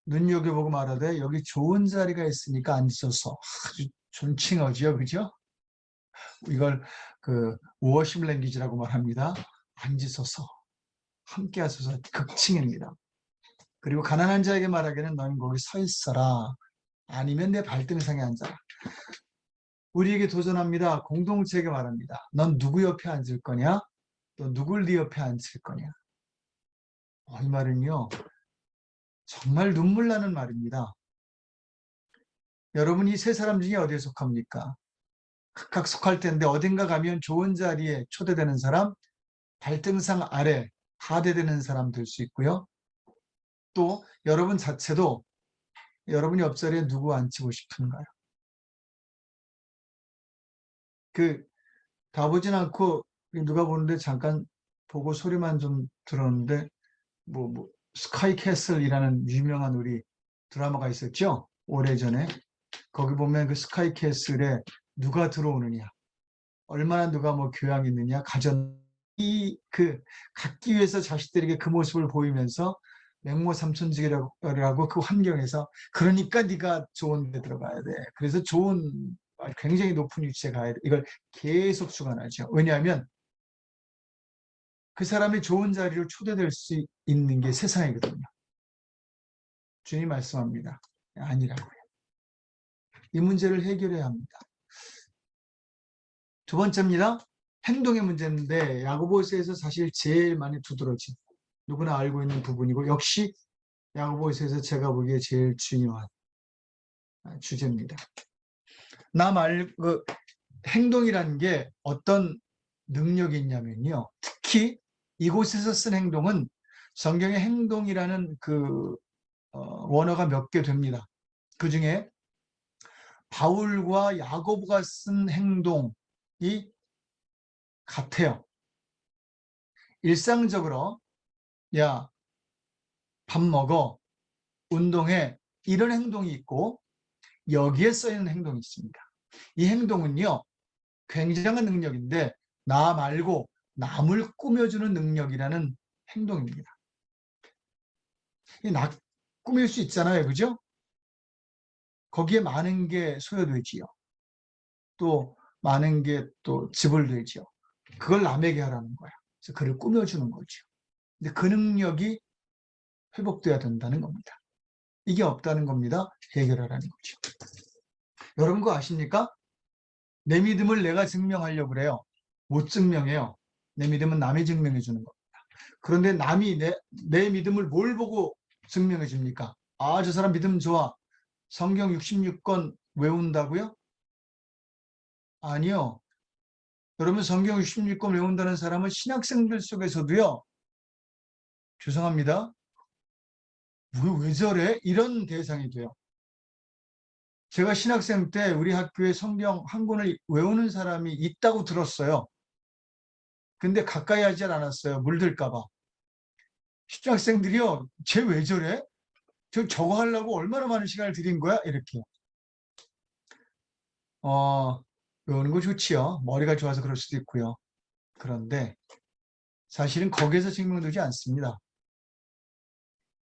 눈여겨보고 말하되 여기 좋은 자리가 있으니까 앉으소서. 아주 존칭어지요, 그죠? 이걸 그 워십 랭귀지라고 말합니다. 앉으소서, 함께 하소서, 극칭입니다. 그리고 가난한 자에게 말하기는 너는 거기 서 있어라. 아니면 내 발등상에 앉아라. 우리에게 도전합니다. 공동체에게 말합니다. 넌 누구 옆에 앉을 거냐? 또 누굴 네 옆에 앉힐 거냐? 이 말은요. 정말 눈물 나는 말입니다. 여러분 이 세 사람 중에 어디에 속합니까? 각각 속할 텐데 어딘가 가면 좋은 자리에 초대되는 사람, 발등상 아래 하대되는 사람 될 수 있고요. 또 여러분 자체도 여러분 옆자리에 누구 앉히고 싶은가요? 다 보진 않고 누가 보는데 잠깐 보고 소리만 좀 들었는데 스카이 캐슬이라는 유명한 우리 드라마가 있었죠? 오래전에. 거기 보면 그 스카이 캐슬에 누가 들어오느냐, 얼마나 누가 교양이 있느냐, 갖기 위해서 자식들에게 그 모습을 보이면서 맹모 삼천지기라고 그 환경에서 그러니까 네가 좋은 데 들어가야 돼. 그래서 굉장히 높은 위치에 가야 돼. 이걸 계속 주관하죠. 왜냐하면 그 사람이 좋은 자리로 초대될 수 있는 게 세상이거든요. 주님 말씀합니다. 아니라고요. 이 문제를 해결해야 합니다. 두 번째입니다. 행동의 문제인데 야고보서에서 사실 제일 많이 두드러진 누구나 알고 있는 부분이고 역시 야고보서에서 제가 보기에 제일 중요한 주제입니다. 행동이라는 게 어떤 능력이 있냐면요. 특히 이곳에서 쓴 행동은 성경의 행동이라는 원어가 몇 개 됩니다. 그 중에 바울과 야고보가 쓴 행동이 같아요. 일상적으로 야, 밥 먹어, 운동해 이런 행동이 있고 여기에 써있는 행동이 있습니다. 이 행동은요. 굉장한 능력인데 나 말고 남을 꾸며주는 능력이라는 행동입니다. 나 꾸밀 수 있잖아요. 그죠? 거기에 많은 게 소요되지요. 또 많은 게 또 지불되지요. 그걸 남에게 하라는 거야. 그래서 그를 꾸며주는 거죠. 근데 그 능력이 회복돼야 된다는 겁니다. 이게 없다는 겁니다. 해결하라는 거죠. 여러분 그거 아십니까? 내 믿음을 내가 증명하려고 그래요. 못 증명해요. 내 믿음은 남이 증명해 주는 겁니다. 그런데 남이 내 믿음을 뭘 보고 증명해 줍니까? 아, 저 사람 믿음 좋아. 성경 66권 외운다고요? 아니요. 여러분 성경 66권 외운다는 사람은 신학생들 속에서도요. 죄송합니다. 왜 저래? 이런 대상이 돼요. 제가 신학생 때 우리 학교에 성경 한 권을 외우는 사람이 있다고 들었어요. 근데 가까이 하지 않았어요. 물들까 봐. 신학생들이요. 쟤 왜 저래? 저거 하려고 얼마나 많은 시간을 들인 거야? 이렇게. 외우는 거 좋지요. 머리가 좋아서 그럴 수도 있고요. 그런데 사실은 거기에서 증명되지 않습니다.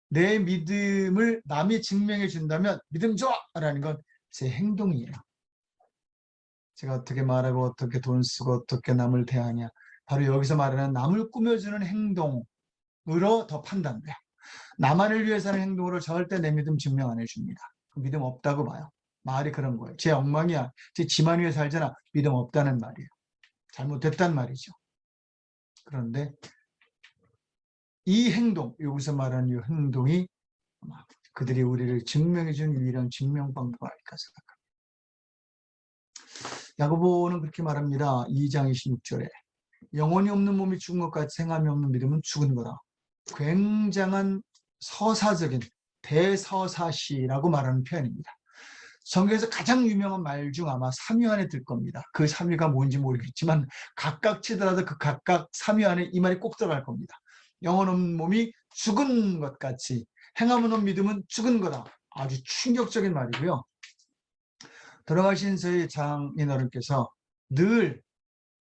내 믿음을 남이 증명해 준다면 믿음 좋아! 라는 건 제 행동이에요. 제가 어떻게 말하고 어떻게 돈 쓰고 어떻게 남을 대하냐. 바로 여기서 말하는 남을 꾸며주는 행동으로 더 판단돼요. 나만을 위해서 하는 행동으로 절대 내 믿음 증명 안 해줍니다. 믿음 없다고 봐요. 말이 그런 거예요. 제 엉망이야. 제 지만 위에 살잖아. 믿음 없다는 말이에요. 잘못됐단 말이죠. 그런데 이 행동, 여기서 말하는 이 행동이 그들이 우리를 증명해 준 유일한 증명 방법 아닐까 생각합니다. 야고보는 그렇게 말합니다. 2장 26절에 영혼이 없는 몸이 죽은 것 같이 행함이 없는 믿음은 죽은 거다. 굉장한 서사적인 대서사시라고 말하는 표현입니다. 성경에서 가장 유명한 말 중 아마 3위 안에 들 겁니다. 그 3위가 뭔지 모르겠지만 각각 치더라도 그 각각 3위 안에 이 말이 꼭 들어갈 겁니다. 영혼 없는 몸이 죽은 것 같이 행함 없는 믿음은 죽은 거다. 아주 충격적인 말이고요. 돌아가신 저희 장인 어른께서 늘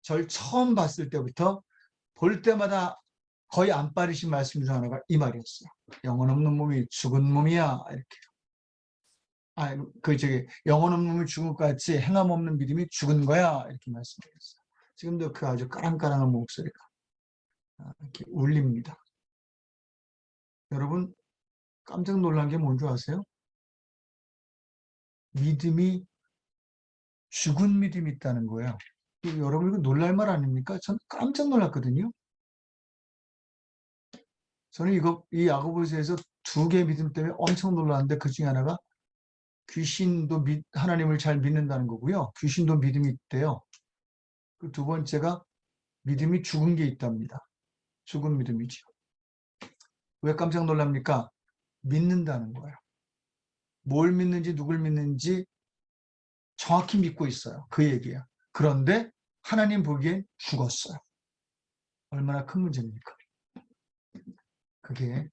절 처음 봤을 때부터 볼 때마다 거의 안 빠르신 말씀 중 하나가 이 말이었어요. 영혼 없는 몸이 죽은 몸이야. 이렇게. 영혼 없는 몸이 죽은 것 같이 행함 없는 믿음이 죽은 거야. 이렇게 말씀하셨어요. 지금도 그 아주 까랑까랑한 목소리가 이렇게 울립니다. 여러분, 깜짝 놀란 게 뭔 줄 아세요? 믿음이 죽은 믿음이 있다는 거예요. 여러분, 이거 놀랄 말 아닙니까? 전 깜짝 놀랐거든요. 저는 이 야고보서에서 2개의 믿음 때문에 엄청 놀랐는데 그 중에 하나가 귀신도 하나님을 잘 믿는다는 거고요. 귀신도 믿음이 있대요. 그 2번째가 믿음이 죽은 게 있답니다. 죽은 믿음이죠. 왜 깜짝 놀랍니까? 믿는다는 거예요. 뭘 믿는지 누굴 믿는지 정확히 믿고 있어요. 그 얘기예요. 그런데 하나님 보기엔 죽었어요. 얼마나 큰 문제입니까? 그게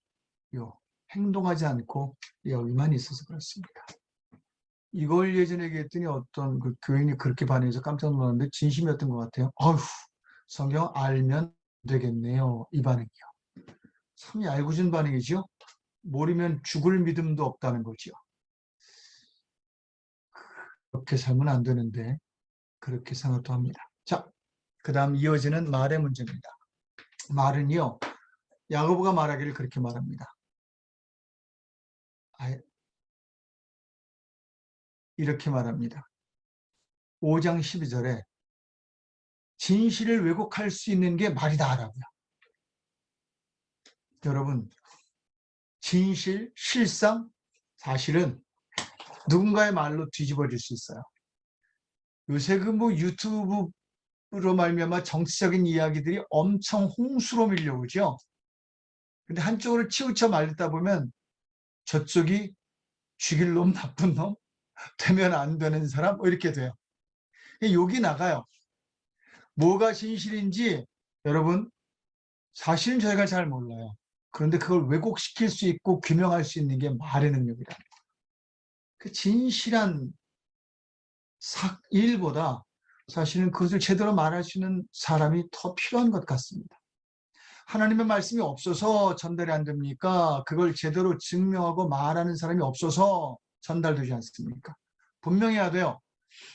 행동하지 않고 여기만 있어서 그렇습니다. 이걸 예전에 얘기했더니 어떤 그 교인이 그렇게 반응해서 깜짝 놀랐는데 진심이었던 것 같아요. 어휴, 성경 알면 되겠네요. 이 반응이요. 참 얄궂은 반응이죠. 모르면 죽을 믿음도 없다는 거죠. 그렇게 살면 안 되는데 그렇게 생각도 합니다. 자, 그 다음 이어지는 말의 문제입니다. 말은요. 야고보가 말하기를 그렇게 말합니다. 이렇게 말합니다. 5장 12절에 진실을 왜곡할 수 있는 게 말이다 라고요. 여러분, 진실, 실상, 사실은 누군가의 말로 뒤집어질 수 있어요. 요새 유튜브로 말미암아 정치적인 이야기들이 엄청 홍수로 밀려오죠. 근데 한쪽으로 치우쳐 말리다 보면 저쪽이 죽일 놈, 나쁜 놈, 되면 안 되는 사람 이렇게 돼요. 욕이 나가요. 뭐가 진실인지 여러분 사실은 저희가 잘 몰라요. 그런데 그걸 왜곡시킬 수 있고 규명할 수 있는 게 말의 능력이다. 그 진실한 일보다 사실은 그것을 제대로 말할 수 있는 사람이 더 필요한 것 같습니다. 하나님의 말씀이 없어서 전달이 안 됩니까? 그걸 제대로 증명하고 말하는 사람이 없어서 전달되지 않습니까? 분명히 해야 돼요.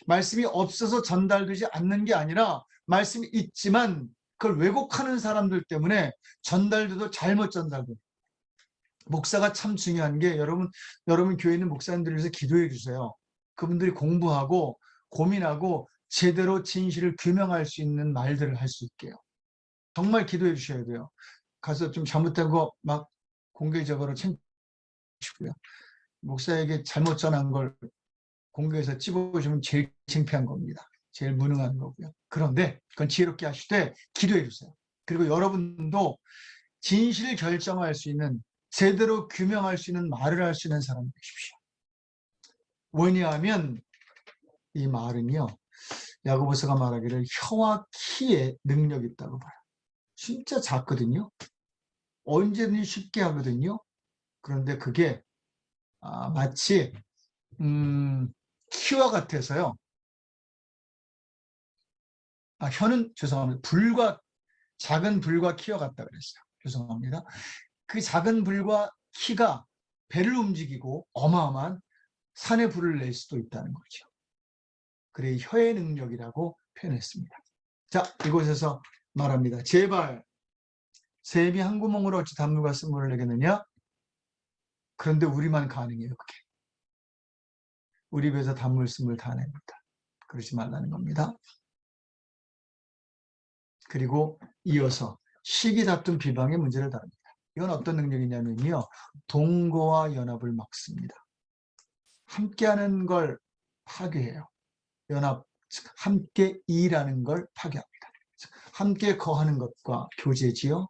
말씀이 없어서 전달되지 않는 게 아니라 말씀이 있지만 그걸 왜곡하는 사람들 때문에 전달돼도 잘못 전달돼요. 목사가 참 중요한 게 여러분 교회 있는 목사님들을 위해서 기도해 주세요. 그분들이 공부하고 고민하고 제대로 진실을 규명할 수 있는 말들을 할 수 있게요. 정말 기도해 주셔야 돼요. 가서 좀 잘못된 거 막 공개적으로 챙기시고요. 목사에게 잘못 전한 걸 공개해서 찝어주면 제일 창피한 겁니다. 제일 무능한 거고요. 그런데 그건 지혜롭게 하시되 기도해 주세요. 그리고 여러분도 진실을 결정할 수 있는, 제대로 규명할 수 있는 말을 할 수 있는 사람이 되십시오. 왜냐하면 이 말은요, 야고보서가 말하기를 혀와 키에 능력이 있다고 봐요. 진짜 작거든요. 언제든지 쉽게 하거든요. 그런데 그게 마치 키와 같아서요. 혀는 죄송합니다. 작은 불과 키와 같다 그랬어요. 죄송합니다. 그 작은 불과 키가 배를 움직이고 어마어마한 산의 불을 낼 수도 있다는 거죠. 그래 혀의 능력이라고 표현했습니다. 자, 이곳에서 말합니다. 제발 샘이 한 구멍으로 어찌 단물과 쓴물을 내겠느냐? 그런데 우리만 가능해요. 그게. 우리 입에서 단물 쓴물 다 냅니다. 그러지 말라는 겁니다. 그리고 이어서 시기 다툼 비방의 문제를 다룹니다. 이건 어떤 능력이냐면요. 동거와 연합을 막습니다. 함께하는 걸 파괴해요. 연합, 즉 함께 일하는 걸 파괴합니다. 함께 거하는 것과 교제지요.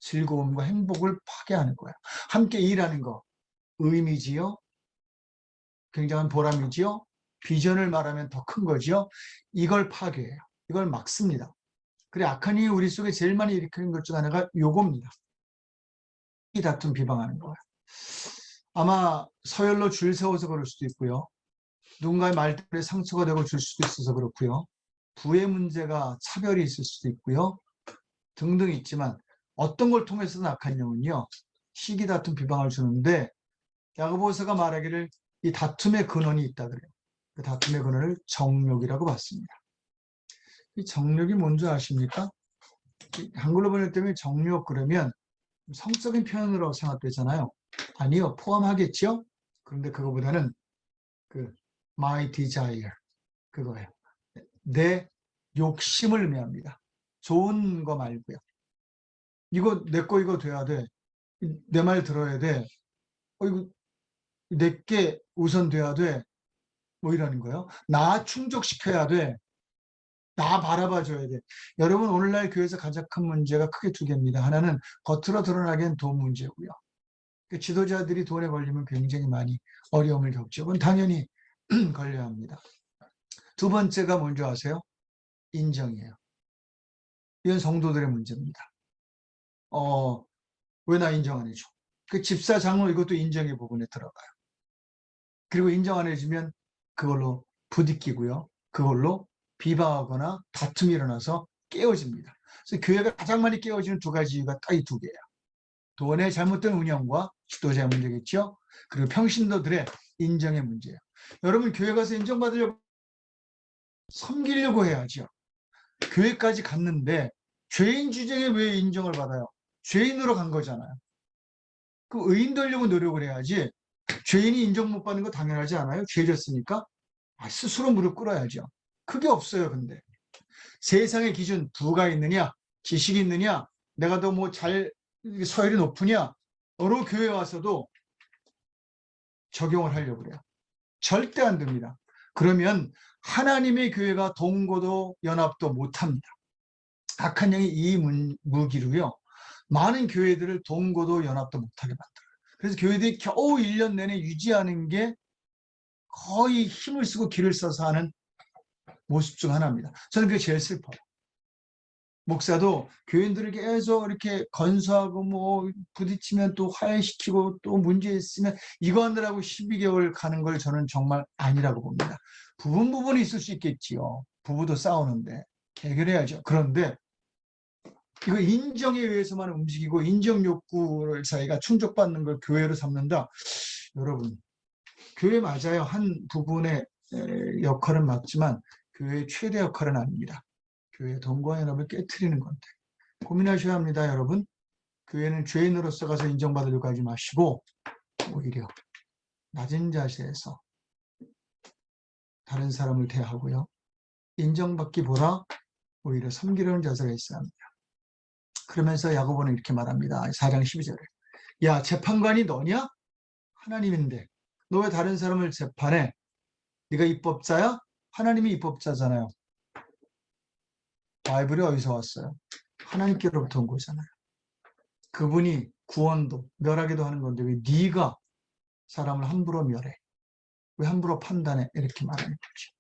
즐거움과 행복을 파괴하는 거예요. 함께 일하는 거, 의미지요. 굉장한 보람이지요. 비전을 말하면 더 큰 거지요. 이걸 파괴해요. 이걸 막습니다. 그래 악한 일이 우리 속에 제일 많이 일으키는 것 중 하나가 요겁니다. 이 다툼 비방하는 거예요. 아마 서열로 줄 세워서 그럴 수도 있고요. 누군가의 말 때문에 상처가 되고 줄 수도 있어서 그렇고요. 부의 문제가 차별이 있을 수도 있고요. 등등 있지만 어떤 걸 통해서든 악한 영은요. 시기 다툼 비방을 주는데 야고보서가 말하기를 이 다툼의 근원이 있다 그래요. 그 다툼의 근원을 정욕이라고 봤습니다. 이 정욕이 뭔지 아십니까? 한글로 번역 때문에 정욕 그러면 성적인 표현으로 생각되잖아요. 아니요, 포함하겠죠? 그런데 그거보다는 그 my desire 그거예요. 내 욕심을 의미합니다. 좋은 거 말고요. 이거 내 거 이거 돼야 돼. 내 말 들어야 돼. 이거 내게 우선 돼야 돼. 뭐 이러는 거예요. 나 충족시켜야 돼. 나 바라봐줘야 돼. 여러분 오늘날 교회에서 가장 큰 문제가 크게 두 개입니다. 하나는 겉으로 드러나기엔 돈 문제고요. 그 지도자들이 돈에 걸리면 굉장히 많이 어려움을 겪죠. 그건 당연히 걸려야 합니다. 두 번째가 뭔지 아세요? 인정이에요. 이건 성도들의 문제입니다. 왜 나 인정 안 해줘? 그 집사 장로 이것도 인정의 부분에 들어가요. 그리고 인정 안 해주면 그걸로 부딪히고요. 그걸로 비방하거나 다툼이 일어나서 깨어집니다. 그래서 교회가 가장 많이 깨어지는 두 가지 이유가 딱 이 두 개예요. 돈의 잘못된 운영과 지도자의 문제겠죠. 그리고 평신도들의 인정의 문제예요. 여러분 교회 가서 인정받으려고 섬기려고 해야죠. 교회까지 갔는데 죄인 주제에 왜 인정을 받아요? 죄인으로 간 거잖아요. 그 의인 되려고 노력을 해야지 죄인이 인정 못 받는 거 당연하지 않아요? 죄졌으니까 스스로 무릎 꿇어야죠. 그게 없어요. 근데 세상의 기준 부가 있느냐 지식이 있느냐 내가 더 뭐 잘 서열이 높으냐 어느 교회 와서도 적용을 하려고 그래요. 절대 안 됩니다. 그러면 하나님의 교회가 동거도 연합도 못합니다. 악한 영이 이 무기로요. 많은 교회들을 동거도 연합도 못하게 만들어요. 그래서 교회들이 겨우 1년 내내 유지하는 게 거의 힘을 쓰고 기를 써서 하는 모습 중 하나입니다. 저는 그게 제일 슬퍼요. 목사도 교인들을 계속 이렇게 건수하고 뭐 부딪히면 또 화해시키고 또 문제 있으면 이거 하느라고 12개월 가는 걸 저는 정말 아니라고 봅니다. 부분이 있을 수 있겠지요. 부부도 싸우는데 해결해야죠. 그런데 이거 인정에 의해서만 움직이고 인정 욕구를 자기가 충족받는 걸 교회로 삼는다. 여러분 교회 맞아요. 한 부분의 역할은 맞지만 교회의 최대 역할은 아닙니다. 교회 동거와 연합을 깨트리는 건데 고민하셔야 합니다. 여러분 교회는 죄인으로서 가서 인정받으려고 하지 마시고 오히려 낮은 자세에서 다른 사람을 대하고요. 인정받기보다 오히려 섬기려는 자세가 있어야 합니다. 그러면서 야고보는 이렇게 말합니다. 4장 12절에. 야, 재판관이 너냐? 하나님인데 너 왜 다른 사람을 재판해? 네가 입법자야? 하나님이 입법자잖아요. 바이블이 어디서 왔어요? 하나님께로부터 온 거잖아요. 그분이 구원도 멸하기도 하는 건데 왜 네가 사람을 함부로 멸해? 왜 함부로 판단해? 이렇게 말하는 거죠.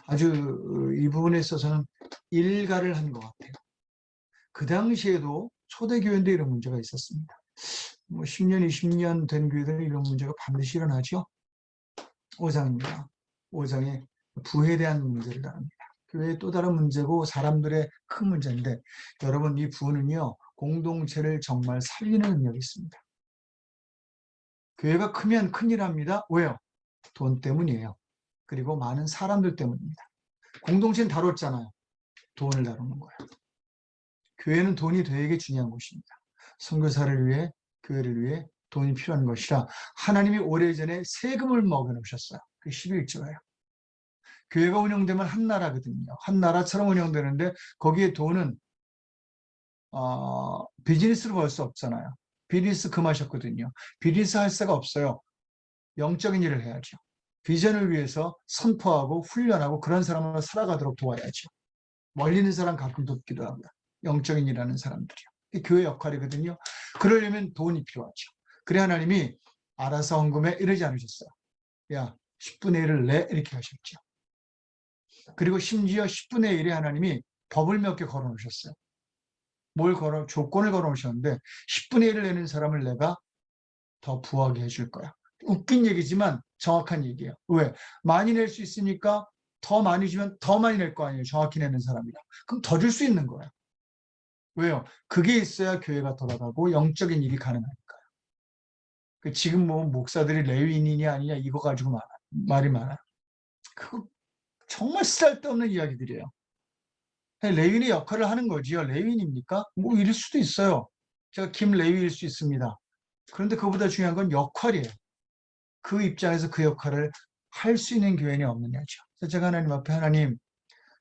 아주 이 부분에 있어서는 일가를 한 것 같아요. 그 당시에도 초대교회인데 이런 문제가 있었습니다. 뭐 10년, 20년 된 교회들은 이런 문제가 반드시 일어나죠. 5장입니다. 5장에 부에 대한 문제를 다룹니다. 교회의 또 다른 문제고 사람들의 큰 문제인데 여러분 이 부는요. 공동체를 정말 살리는 능력이 있습니다. 교회가 크면 큰일합니다. 왜요? 돈 때문이에요. 그리고 많은 사람들 때문입니다. 공동체는 다뤘잖아요. 돈을 다루는 거예요. 교회는 돈이 되게 중요한 곳입니다. 선교사를 위해 교회를 위해 돈이 필요한 것이라 하나님이 오래전에 세금을 먹여놓으셨어요. 그 11조예요. 교회가 운영되면 한 나라거든요. 한 나라처럼 운영되는데 거기에 돈은 비즈니스로 벌 수 없잖아요. 비즈니스 금하셨거든요. 비즈니스 할 수가 없어요. 영적인 일을 해야죠. 비전을 위해서 선포하고 훈련하고 그런 사람으로 살아가도록 도와야죠. 멀리 있는 사람 가끔 돕기도 합니다. 영적인 일하는 사람들이요. 이게 교회 역할이거든요. 그러려면 돈이 필요하죠. 그래 하나님이 알아서 헌금해 이러지 않으셨어요. 야 10분의 1을 내 이렇게 하셨죠. 그리고 심지어 10분의 1에 하나님이 법을 몇 개 걸어놓으셨어요. 조건을 걸어놓으셨는데 10분의 1을 내는 사람을 내가 더 부하게 해줄 거야. 웃긴 얘기지만 정확한 얘기예요. 왜? 많이 낼 수 있으니까 더 많이 주면 더 많이 낼 거 아니에요. 정확히 내는 사람이라. 그럼 더 줄 수 있는 거예요. 왜요? 그게 있어야 교회가 돌아가고 영적인 일이 가능하니까요. 지금 뭐 목사들이 레위인이냐 아니냐 이거 가지고 말이 많아요. 그거 정말 쓸데없는 이야기들이에요. 레위인의 역할을 하는 거지요. 레위인입니까? 뭐 이럴 수도 있어요. 제가 김레위일 수 있습니다. 그런데 그보다 중요한 건 역할이에요. 그 입장에서 그 역할을 할 수 있는 교회는 없느냐죠. 그래서 제가 하나님 앞에 하나님,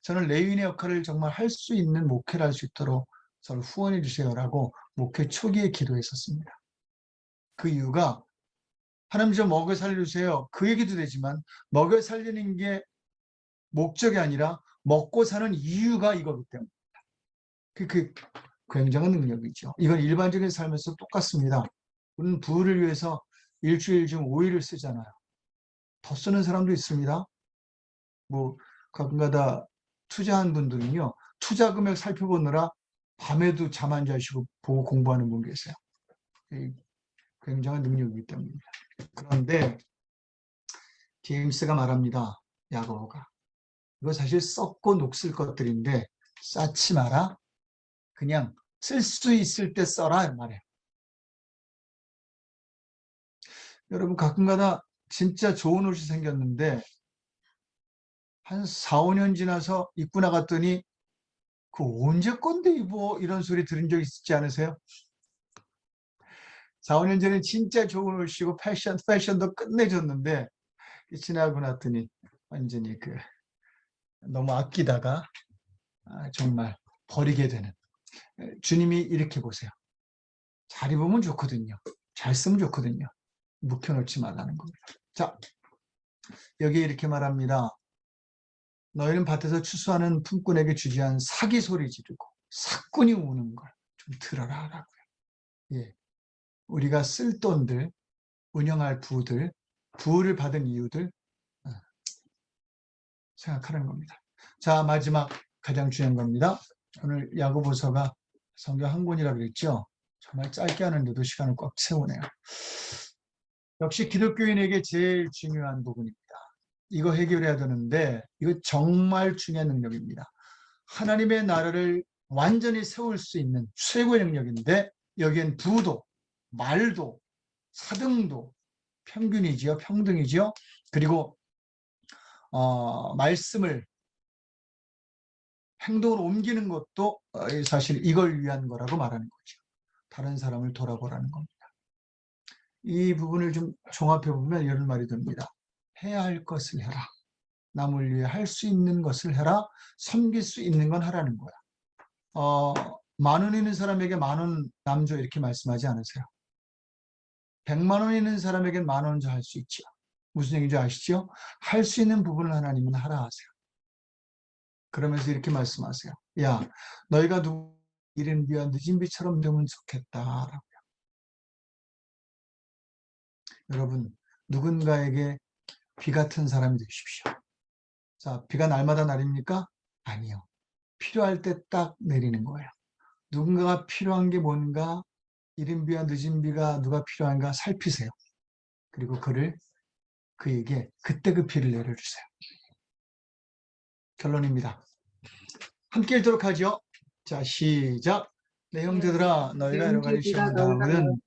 저는 레위인의 역할을 정말 할 수 있는 목회를 할 수 있도록 저를 후원해 주세요라고 목회 초기에 기도했었습니다. 그 이유가 하나님 저 먹여 살려주세요. 그 얘기도 되지만 먹여 살리는 게 목적이 아니라 먹고 사는 이유가 이거기 때문입니다. 그 굉장한 능력이죠. 이건 일반적인 삶에서 똑같습니다. 우리는 부를 위해서 일주일 중 5일을 쓰잖아요. 더 쓰는 사람도 있습니다. 뭐 가끔가다 투자한 분들은요. 투자 금액 살펴보느라 밤에도 잠 안 자시고 보고 공부하는 분 계세요. 굉장한 능력이기 때문입니다. 그런데 제임스가 말합니다. 야고보가. 이거 사실 썩고 녹슬 것들인데 쌓지 마라. 그냥 쓸 수 있을 때 써라 말이에요. 여러분 가끔가다 진짜 좋은 옷이 생겼는데 한 4, 5년 지나서 입고 나갔더니 그 언제 건데 입어 이런 소리 들은 적 있지 않으세요? 4, 5년 전에 진짜 좋은 옷이고 패션도 끝내줬는데 지나고 났더니 완전히 너무 아끼다가 정말 버리게 되는. 주님이 이렇게 보세요. 잘 입으면 좋거든요. 잘 쓰면 좋거든요. 묵혀놓지 말라는 겁니다. 자, 여기에 이렇게 말합니다. 너희는 밭에서 추수하는 품꾼에게 주지한 사기 소리 지르고 사꾼이 우는 걸 좀 들어라 라고요. 예, 우리가 쓸 돈들, 운영할 부들, 부를 받은 이유들 생각하는 겁니다. 자, 마지막 가장 중요한 겁니다. 오늘 야고보서가 성경 한 권이라고 그랬죠. 정말 짧게 하는데도 시간을 꽉 채우네요. 역시 기독교인에게 제일 중요한 부분입니다. 이거 해결해야 되는데 이거 정말 중요한 능력입니다. 하나님의 나라를 완전히 세울 수 있는 최고의 능력인데 여기엔 부도, 말도, 사등도, 평균이지요, 평등이지요. 그리고 말씀을 행동으로 옮기는 것도 사실 이걸 위한 거라고 말하는 거죠. 다른 사람을 돌아보라는 겁니다. 이 부분을 좀 종합해 보면 이런 말이 됩니다. 해야 할 것을 해라. 남을 위해 할 수 있는 것을 해라. 섬길 수 있는 건 하라는 거야. 10,000원 있는 사람에게 10,000원 남줘 이렇게 말씀하지 않으세요. 100만 원 있는 사람에게 10,000원 줘 할 수 있죠. 무슨 얘기인지 아시죠? 할 수 있는 부분을 하나님은 하라 하세요. 그러면서 이렇게 말씀하세요. 야, 너희가 누구 이른 비와 늦은 비처럼 되면 좋겠다라고요. 여러분, 누군가에게 비 같은 사람이 되십시오. 자, 비가 날마다 내립니까? 아니요. 필요할 때 딱 내리는 거예요. 누군가가 필요한 게 뭔가, 이른 비와 늦은 비가 누가 필요한가 살피세요. 그리고 그에게 그때 그 비를 내려주세요. 결론입니다. 함께 읽도록 하죠. 자, 시작. 내 형제들아, 너희가 여러 가지 시험을 당하면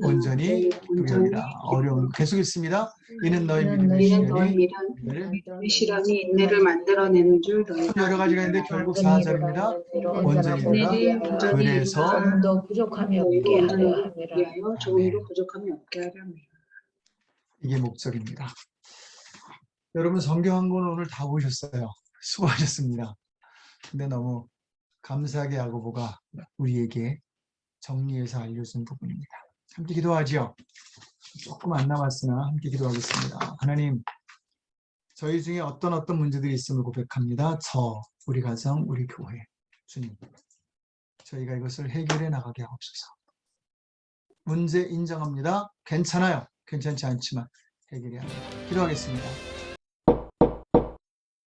온전히 두려우리라. 어려운 계속 있습니다. 이는 너희 믿음의 시련이 인내를 만들어내는 줄 너희가 여러 가지가 있는데 결국 4절입니다. 온전히 되라. 그래서 더 부족함이 없게 하려 함이라. 위하여 조금도 부족함이 없게 하려 함이라. 이게 목적입니다. 여러분 성경 한 권 오늘 다 보셨어요. 수고하셨습니다. 근데 너무 감사하게 야고보가 우리에게 정리해서 알려준 부분입니다. 함께 기도하지요. 조금 안 남았으나 함께 기도하겠습니다. 하나님, 저희 중에 어떤 문제들이 있음을 고백합니다. 우리 가정, 우리 교회. 주님, 저희가 이것을 해결해 나가게 하옵소서. 문제 인정합니다. 괜찮아요. 괜찮지 않지만 해결해야 합니다. 기도하겠습니다.